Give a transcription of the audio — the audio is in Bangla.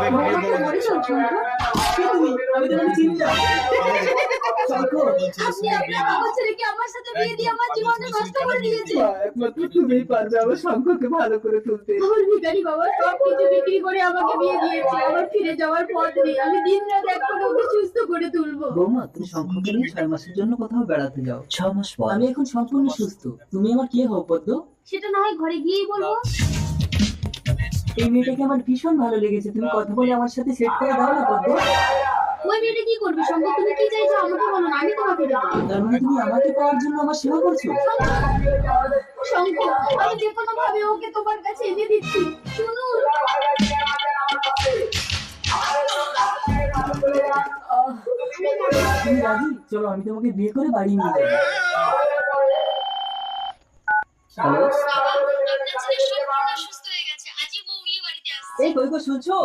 আমাকে মরে যাও শঙ্খ। কে তুমি? আমি তোমাকে চিনি না। শঙ্খ, আপনি আপনার বাবা ছেলেকে আমার সাথে বিয়ে দিয়ে আমার জীবনটা নষ্ট করে দিয়েছে। মা, একমাত্র তুমিই পারবে আমার শঙ্খকে ভালো করে তুলতে। আমার ভিখারি বাবা সব কিছু বিক্রি করে আমাকে বিয়ে দিয়েছে। আমার ফিরে যাওয়ার পথ নেই। আমি দিন রাত এক করে ওকে সুস্থ করে তুলবো। বৌমা, তুমি শঙ্খকে নিয়ে 6 মাসের জন্য কোথাও বেড়াতে যাও। 6 মাস পর আমি এখন সম্পূর্ণ সুস্থ। তুমি আমার কে হও পদ্ম? সেটা না হয় ঘরে গিয়েই বলবো। এই মেয়েটাকে আমার ভীষণ ভালো লেগেছে। তুমি কথা বলে আমার সাথে সেট করে দাও না পদ্ম। ওই মেয়েটা কি করবে শঙ্খ? তুমি কি চাইছো আমাকে বলো না, আমি তোমাকে দেবো। তার মানে তুমি আমাকে পাওয়ার জন্য আমার সেবা করছো? শঙ্খ, আমি যে কোনো ভাবে ওকে তোমার কাছে এনে দিচ্ছি। শুনুন। তুমি রাজি? চলো আমি তোমাকে বিয়ে করে বাড়ি নিয়ে যাবো। হ্যালো, বাবা, আপনার ছেলে সম্পূর্ণ সুস্থ হয়ে গেছে। আজই বউ নিয়ে বাড়িতে আসছে। এই কই গো শুনছো?